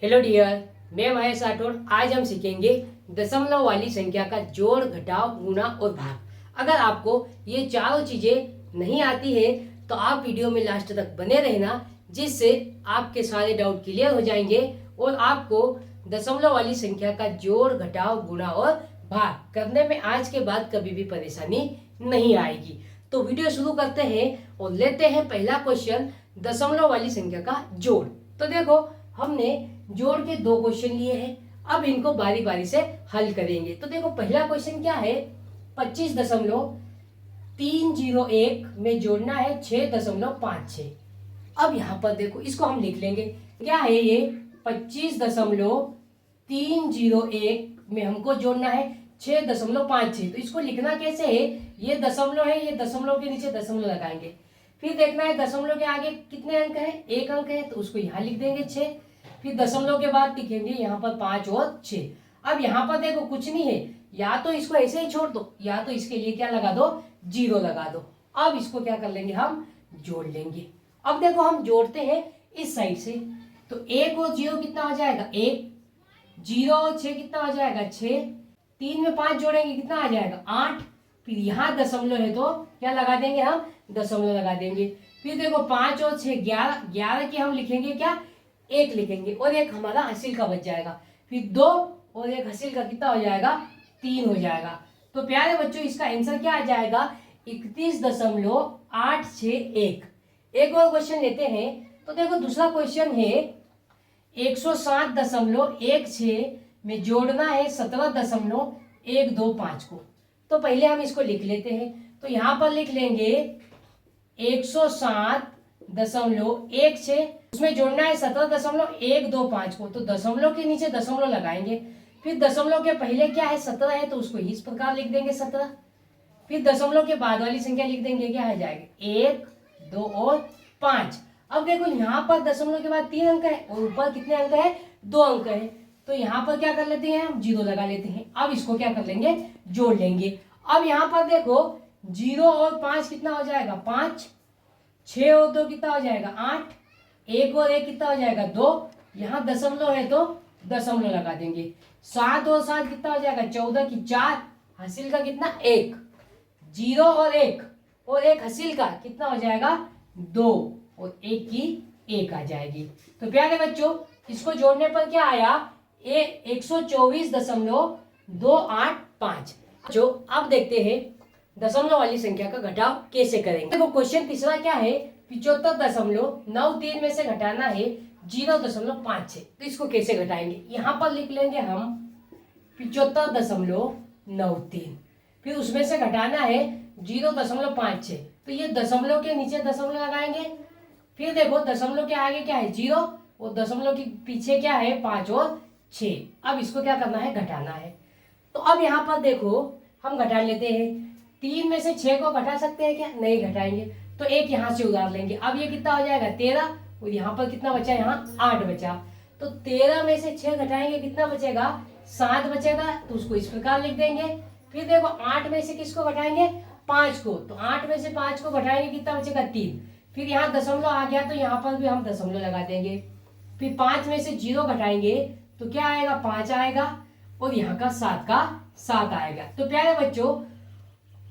Hello dear, मैं महेश राठौड़। आज हम सीखेंगे दशमलव वाली संख्या का जोड़, घटाव, गुणा और भाग। अगर आपको ये चारों चीजें नहीं आती है तो आप वीडियो में लास्ट तक बने रहना, जिससे आपके सारे डाउट क्लियर हो जाएंगे और आपको दशमलव वाली संख्या का जोड़, घटाव, गुणा और भाग करने में आज के बाद कभी भी परेशानी नहीं आएगी। तो वीडियो शुरू करते हैं और लेते हैं पहला क्वेश्चन, दशमलव वाली संख्या का जोड़। तो देखो, हमने जोड़ के दो क्वेश्चन लिए हैं, अब इनको बारी बारी से हल करेंगे। तो देखो, पहला क्वेश्चन क्या है, 25.301 में जोड़ना है 6.56। अब यहाँ पर देखो, इसको हम लिख लेंगे। क्या है ये, 25.301 में हमको जोड़ना है 6.56। तो इसको लिखना कैसे है, ये दशमलव है, ये दशमलव के नीचे दशमलव लगाएंगे। फिर देखना है दशमलव के आगे कितने अंक है, एक अंक है, तो उसको यहाँ लिख देंगे 6। फिर दशमलव के बाद लिखेंगे यहाँ पर 5 और 6। अब यहाँ पर देखो कुछ नहीं है, या तो इसको ऐसे ही छोड़ दो, या तो इसके लिए क्या लगा दो, 0 लगा दो। अब इसको क्या कर लेंगे, हम जोड़ लेंगे। अब देखो, हम जोड़ते हैं इस साइड से, तो 1 और 0 कितना हो जाएगा, 1। 0 और 6 कितना हो जाएगा, 6। 3 में 5 जोड़ेंगे कितना आ जाएगा, 8। फिर यहाँ दशमलव है तो क्या लगा देंगे, हम दशमलव लगा देंगे। फिर देखो 5 और 6 11, 11 की हम लिखेंगे क्या, 1 लिखेंगे, और एक हमारा हासिल का बच जाएगा। फिर 2 और एक हासिल का कितना हो जाएगा, 3 हो जाएगा। तो प्यारे बच्चों, इसका आंसर क्या आ जाएगा, 31.861। एक और क्वेश्चन लेते हैं। तो देखो, दूसरा क्वेश्चन है 107.16 में जोड़ना है 17.125 को। तो पहले हम इसको लिख लेते हैं। तो यहाँ पर लिख लेंगे 107.16, उसमें जोड़ना है 17.125 को। तो दशमलव के नीचे दशमलव लगाएंगे। फिर दशमलव के पहले क्या है, 17 है, तो उसको इस प्रकार लिख देंगे 17। फिर दशमलव के बाद वाली संख्या लिख देंगे, क्या आ जाएगा, 1, 2 और 5। अब देखो, यहाँ पर दशमलव के बाद 3 अंक है और ऊपर कितने अंक है, 2 अंक है। तो यहाँ पर क्या कर लेते हैं, हम 0 लगा लेते हैं। अब इसको क्या कर लेंगे, जोड़ लेंगे। अब यहाँ पर देखो, 0 और 5 कितना हो जाएगा, 5। 6 और 2 कितना हो जाएगा, 8। 1 और 1 कितना हो जाएगा, 2। यहाँ दशमलव है तो दशमलव लगा देंगे। 7 और 7 कितना हो जाएगा, 14 की 4, हासिल का कितना, 1। 0 और 1 हासिल का कितना हो जाएगा, 2, और 1 की 1 आ जाएगी। तो प्यारे बच्चों, इसको जोड़ने पर क्या आया, 124.285। जो अब देखते हैं दशमलव वाली संख्या का घटाव कैसे करेंगे। देखो, क्वेश्चन तीसरा क्या है, 75.93 में से घटाना है 0.56। तो इसको कैसे घटाएंगे, यहाँ पर लिख लेंगे हम 75.93। फिर उसमें से घटाना है 0.56। तो ये दशमलव के नीचे दशमलव लगाएंगे। फिर देखो, दशमलव के आगे क्या है, 0, और दशमलव के पीछे क्या है, 5 और 6। अब इसको क्या करना है, घटाना है। तो अब यहाँ पर देखो, हम घटा लेते हैं। 3 में से 6 को घटा सकते हैं क्या, नहीं घटाएंगे। तो 1 यहाँ से उधार लेंगे। अब ये कितना हो जाएगा, 13, और यहाँ पर कितना बचा, यहाँ 8 बचा। तो 13 में से 6 घटाएंगे, कितना बचेगा, 7 बचेगा। तो उसको इस प्रकार लिख देंगे। फिर देखो, 8 में से किसको घटाएंगे, 5 को। तो 8 में से 5 को घटाएंगे, कितना बचेगा, 3। फिर यहाँ दशमलव आ गया, तो यहाँ पर भी हम दशमलव लगा देंगे। फिर 5 में से 0 घटाएंगे तो क्या आएगा, 5 आएगा, और यहाँ का 7 का 7 आएगा। तो प्यारे बच्चों,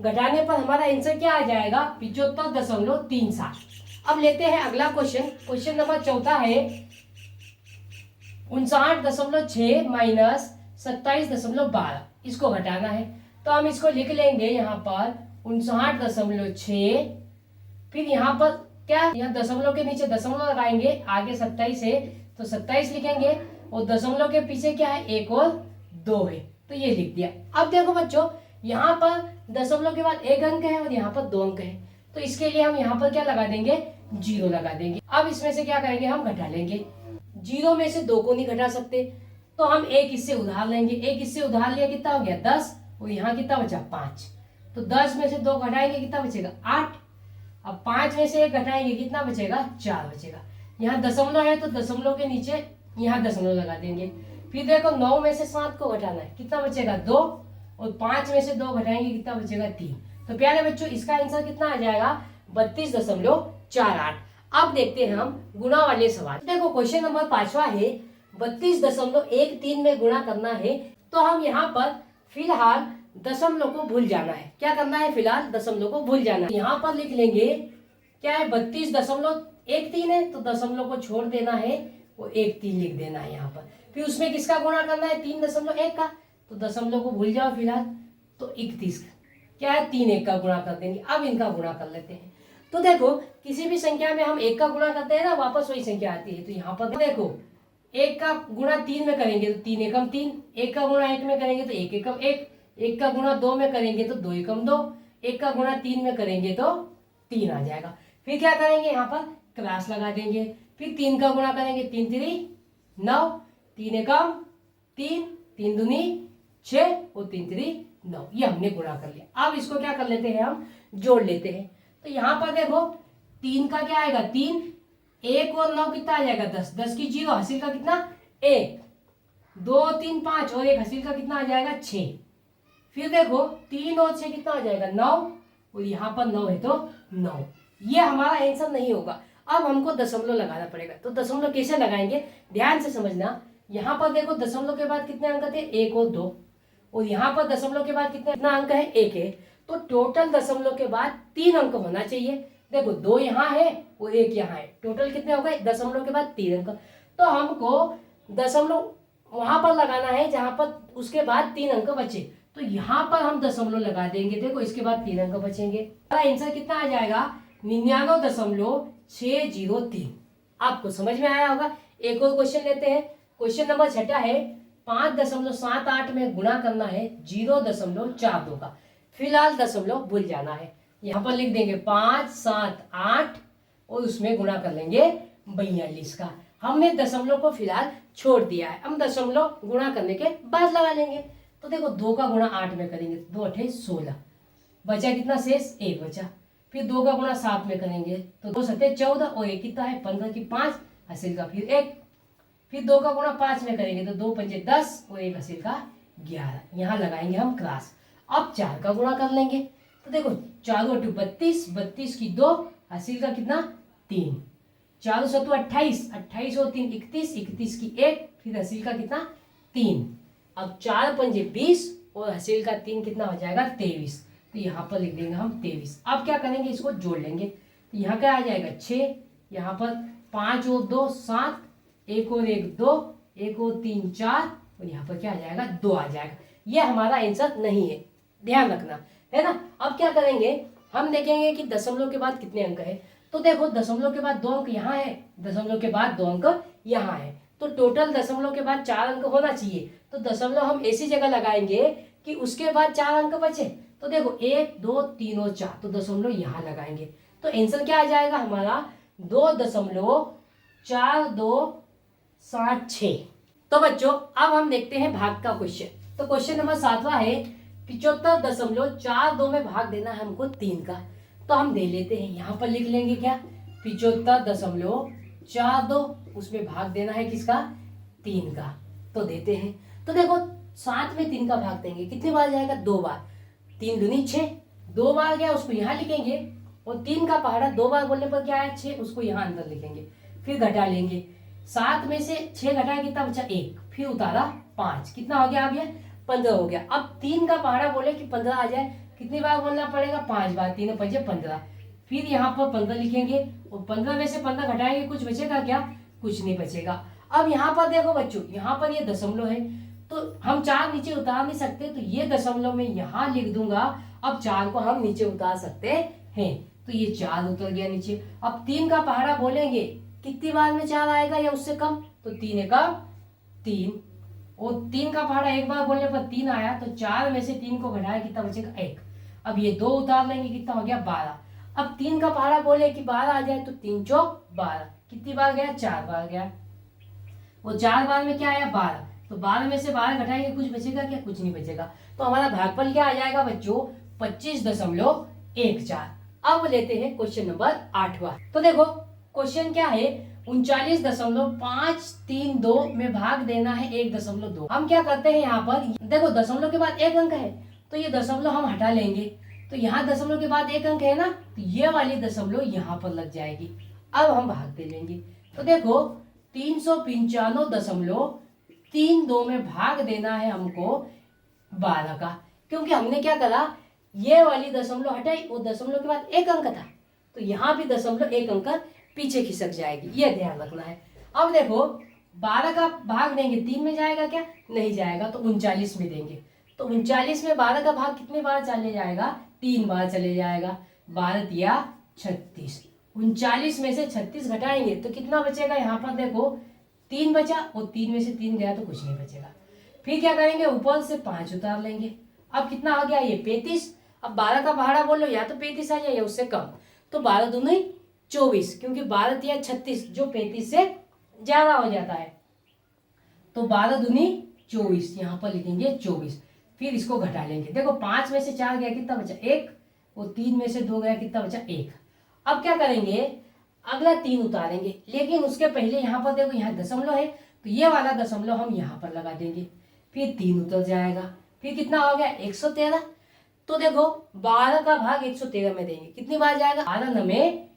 घटाने पर हमारा आंसर क्या आ जाएगा, 75.37। अब लेते हैं अगला क्वेश्चन। क्वेश्चन नंबर चौथा है 59.6 माइनस 27.12। इसको घटाना है। तो हम इसको लिख लेंगे यहाँ पर 59.6। फिर यहाँ पर क्या, यहाँ दशमलव के नीचे दशमलव लगाएंगे, आगे 27 है तो 27 लिखेंगे, और दशमलव के पीछे क्या है, 1 और 2 है, तो ये लिख दिया। अब देखो बच्चों, यहाँ पर दशमलव के बाद 1 अंक है और यहाँ पर 2 अंक है, तो इसके लिए हम यहाँ पर क्या लगा देंगे, 0 लगा देंगे। अब इसमें से क्या करेंगे, हम घटा लेंगे। 0 में से 2 को नहीं घटा सकते, तो हम 1 इससे उधार लेंगे। 1 इससे उधार लिया, कितना हो गया, 10, और यहाँ कितना बचा, 5। तो 10 में से 2 घटाएंगे, कितना बचेगा, 8। अब 5 में से 1 घटाएंगे, कितना बचेगा, 4 बचेगा। यहाँ दशमलव है तो दशमलव के नीचे यहाँ दशमलव लगा देंगे। फिर देखो, 9 में से 7 को घटाना है, कितना बचेगा, 2, और 5 में से 2 घटाएंगे, कितना बचेगा, 3। तो प्यारे बच्चों, इसका आंसर कितना आ जाएगा, 32.48। अब देखते हैं हम गुणा वाले सवाल। देखो, क्वेश्चन नंबर 5वां है 32.13 में गुणा करना है, तो हम यहाँ पर फिलहाल दशमलव को भूल जाना है। क्या करना है? फिलहाल दशमलव को भूल जाना है। यहाँ पर लिख लेंगे क्या है, 32.13 है, तो दशमलव को छोड़ देना है, वो 13 लिख देना है यहाँ पर। फिर उसमें किसका गुणा करना है? 3.1 का, तो दशमलव को भूल जाओ फिलहाल, तो 31 क्या है, 3 1 का गुणा कर देंगे। अब इनका गुणा कर लेते हैं। तो देखो किसी भी संख्या में हम 1 का गुणा करते हैं ना, वापस वही संख्या आती है। तो यहाँ पर देखो 1 का गुणा 3 में करेंगे तो 3 एकम 3, 1 का गुणा 1 में करेंगे तो 1 एकम 1, 1 का गुणा 2 में करेंगे तो 2 एकम 2, 1 का गुणा 3 में करेंगे तो 3 आ जाएगा। फिर क्या करेंगे? यहाँ पर क्रास लगा देंगे। फिर 3 का गुणा करेंगे, 3 3 9, 3 एकम 3, 3 दूनी 6 और 3 3 9, ये हमने गुणा कर लिया। अब इसको क्या कर लेते हैं, हम जोड़ लेते हैं। तो यहाँ पर देखो 3 का क्या आएगा 3, 1 और 9 कितना आ जाएगा 10, 10 की 0, हासिल का कितना 1, 2 3 5 और 1 हासिल का कितना आ जाएगा 6। फिर देखो 3 और 6 कितना आ जाएगा 9, और यहाँ पर 9 है तो 9। ये हमारा आंसर नहीं होगा। अब हमको दशमलव लगाना पड़ेगा। तो दशमलव कैसे लगाएंगे, ध्यान से समझना। यहाँ पर देखो दशमलव के बाद कितने अंक थे, 1 और 2, और यहाँ पर दशमलव के बाद कितना अंक है, 1 है। तो टोटल दशमलव के बाद 3 अंक होना चाहिए। देखो 2 यहाँ है और 1 यहाँ है, टोटल कितने हो गए, दशमलव के बाद 3 अंक। तो हमको दशमलव वहां पर लगाना है जहां पर उसके बाद 3 अंक बचे। तो यहाँ पर हम दशमलव लगा देंगे। देखो इसके बाद 3 अंक बचेंगे। आंसर कितना आ जाएगा, 99.603। आपको समझ में आया होगा। एक और क्वेश्चन लेते हैं। क्वेश्चन नंबर 6 है, 5.78 में गुणा करना है 0.42 का। फिलहाल दशमलव भूल जाना है। यहाँ पर लिख देंगे 5 7 8 और उसमें गुणा कर लेंगे 42 का। हमने दशमलव को फिलहाल छोड़ दिया है। हम दशमलव गुणा करने के बाद लगा लेंगे। तो देखो 2 का गुणा 8 में करेंगे, 2 8 16, बचा कितना शेष, 1 बचा। फिर 2 का गुणा 7 में करेंगे तो 2 7 14 और 1 कितना है 15 की 5, हासिल का फिर 1। फिर 2 का गुणा 5 में करेंगे तो 2 5 10 और 1 हासिल का 11। यहाँ लगाएंगे हम क्रास। अब 4 का गुणा कर लेंगे। तो देखो 4 2 32, 32 की 2, हासिल का कितना 3, 4 7 28, 28 और 3 31, 31 की 1, फिर हासिल का कितना 3। अब 4 5 20 और हासिल का 3 कितना हो जाएगा 23। तो यहाँ पर लिख देंगे हम 23। अब क्या करेंगे, इसको जोड़ लेंगे। तो यहाँ क्या आ जाएगा 6, यहाँ पर 5 और 2 7, 1 और 1 2, 1 और 3 4, और यहाँ पर क्या आ जाएगा 2 आ जाएगा। ये हमारा आंसर नहीं है, ध्यान रखना है ना। अब क्या करेंगे, हम देखेंगे कि दशमलव के बाद कितने अंक है। तो देखो दशमलव के बाद 2 अंक यहाँ है, दशमलव के बाद 2 अंक यहाँ है, तो टोटल दशमलव के बाद 4 अंक होना चाहिए। तो दशमलव हम ऐसी जगह लगाएंगे कि उसके बाद 4 अंक बचे। तो देखो 1 2 3 और 4, तो दशमलव यहाँ लगाएंगे। तो आंसर क्या आ जाएगा हमारा 2.4276। तो बच्चों अब हम देखते हैं भाग का क्वेश्चन। तो क्वेश्चन नंबर 7वां है, 75.42 में भाग देना है हमको 3 का। तो हम दे लेते हैं, यहाँ पर लिख लेंगे क्या 75.42, उसमें भाग देना है किसका 3 का। तो देते हैं। तो देखो 7 में 3 का भाग देंगे, कितनी बार जाएगा 2 बार, 3 दूनी 6, 2 बार गया उसको यहाँ लिखेंगे, और 3 का पहाड़ा 2 बार बोलने पर क्या है 6, उसको यहाँ अंदर लिखेंगे। फिर घटा लेंगे, 7 में से 6 घटाया कितना बचा 1, फिर उतारा 5, कितना हो गया अब ये 15 हो गया। अब 3 का पहाड़ा बोले कि 15 आ जाए, कितनी बार बोलना पड़ेगा 5 बार, 3 5 15। फिर यहाँ पर 15 लिखेंगे, और 15 में से 15 घटाएंगे, कुछ बचेगा क्या, कुछ नहीं बचेगा। अब यहाँ पर देखो बच्चों, यहाँ पर ये दशमलव है, तो हम 4 नीचे उतार नहीं सकते, तो ये दशमलव में यहाँ लिख दूंगा। अब 4 को हम नीचे उतार सकते हैं, तो ये 4 उतर गया नीचे। अब 3 का पहाड़ा बोलेंगे, कितनी बार में 4 आएगा या उससे कम, तो 3 एकम 3, और 3 का पहाड़ा एक बार बोलने पर 3 आया, तो 4 में से 3 को घटाया कितना बचेगा 1। अब ये 2 उतार लेंगे, कितना हो गया 12। अब 3 का पहाड़ा बोले कि 12 आ जाए, तो 3 चौक 12, कितनी बार गया 4 बार गया, वो 4 बार में क्या आया 12, तो 12 में से 12 घटाएंगे, कुछ बचेगा क्या, कुछ नहीं बचेगा। तो हमारा भागफल क्या आ जाएगा बच्चों 25.14। अब लेते हैं क्वेश्चन नंबर 8वां। तो देखो क्वेश्चन क्या है, 39.532 में भाग देना है 1.2। हम क्या करते हैं, यहाँ पर देखो दशमलव के बाद 1 अंक है, तो ये दशमलव हम हटा लेंगे। तो यहाँ दशमलव के बाद 1 अंक है ना, तो ये वाली दशमलव यहाँ पर लग जाएगी। अब हम भाग दे लेंगे। तो देखो 395.32 में भाग देना है हमको 12 का, क्योंकि हमने क्या करा, ये वाली दशमलव हटाई, वो दशमलव के बाद एक अंक था, तो यहाँ भी दशमलव एक अंक पीछे खिसक जाएगी, ये ध्यान रखना है। अब देखो 12 का भाग देंगे 3 में जाएगा क्या, नहीं जाएगा, तो 39 में देंगे, तो 39 में 12 का भाग कितने बार चले जाएगा, 3 बार चले जाएगा। 12 दिया 36, 39 में से 36 घटाएंगे तो कितना बचेगा, यहाँ पर देखो 3 बचा, और 3 में से 3 गया तो कुछ नहीं बचेगा। फिर क्या करेंगे, ऊपर से 5 उतार लेंगे, अब कितना आ गया, ये 35। अब 12 का भाड़ा बोलो, या तो 35 आ जाए या उससे कम, तो 12 दूनी 24, क्योंकि 12 दिया 36 जो 35 से ज्यादा हो जाता है, तो 12 दूनी 24, यहाँ पर लिखेंगे 24। फिर इसको घटा लेंगे, देखो 5 में से 4 गया कितना बचा, 1, और 3 में से 2 गया कितना बचा, 1। अब क्या करेंगे, अगला 3 उतारेंगे, लेकिन उसके पहले यहाँ पर देखो यहाँ दशमलव है, तो ये वाला दशमलव हम यहाँ पर लगा देंगे, फिर 3 उतर जाएगा, फिर कितना हो गया 113। तो देखो 12 का भाग 113 में देंगे, कितनी बार जाएगा, 12 नमे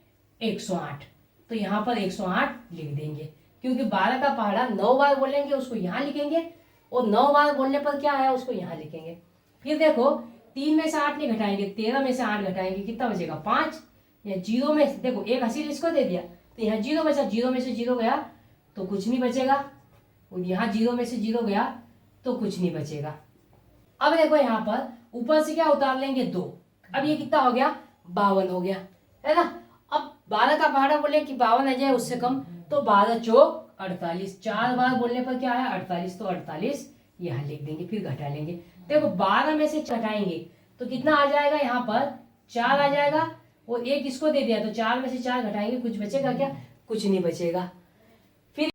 108, तो यहाँ पर 108 लिख देंगे, क्योंकि 12 का पहाड़ा 9 बार बोलेंगे उसको यहाँ लिखेंगे, और 9 बार बोलने पर क्या है उसको यहाँ लिखेंगे। फिर देखो 3 में से 8 नहीं घटाएंगे, 13 में से 8 घटाएंगे, कितना बचेगा 5, या 0 में देखो एक हसील इसको दे दिया, तो यहाँ 0 बचा, 0 में से 0 गया तो कुछ नहीं बचेगा, और यहाँ 0 में से 0 गया तो कुछ नहीं बचेगा। अब देखो यहाँ पर ऊपर से क्या उतार लेंगे 2, अब ये कितना हो गया 52 हो गया, है ना। अब 12 का भाड़ा बोले कि 52 आ जाए उससे कम, तो 12 चौक 48, 4 बार बोलने पर क्या है 48, तो 48 यहाँ लिख देंगे, फिर घटा लेंगे। देखो 12 में से घटाएंगे तो कितना आ जाएगा, यहाँ पर 4 आ जाएगा, और एक इसको दे दिया तो 4 में से 4 घटाएंगे, कुछ बचेगा क्या, कुछ नहीं बचेगा।